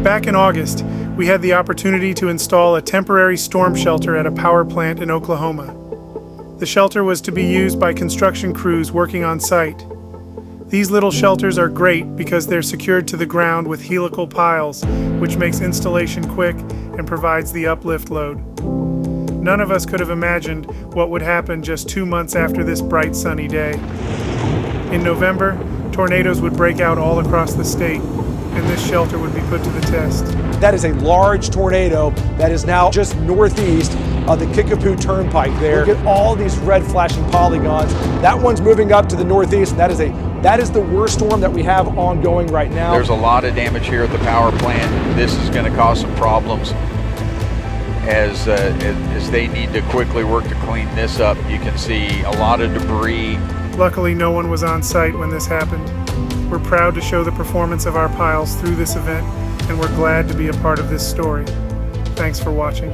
Back in August, we had the opportunity to install a temporary storm shelter at a power plant in Oklahoma. The shelter was to be used by construction crews working on site. These little shelters are great because they're secured to the ground with helical piles, which makes installation quick and provides the uplift load. None of us could have imagined what would happen just 2 months after this bright sunny day. In November, tornadoes would break out all across the state, and this shelter would be put to the test. That is a large tornado that is now just northeast of the Kickapoo Turnpike there. Look at all these red flashing polygons. That one's moving up to the northeast, and that is the worst storm that we have ongoing right now. There's a lot of damage here at the power plant. This is going to cause some problems as they need to quickly work to clean this up. You can see a lot of debris. Luckily, no one was on site when this happened. We're proud to show the performance of our piles through this event, and we're glad to be a part of this story. Thanks for watching.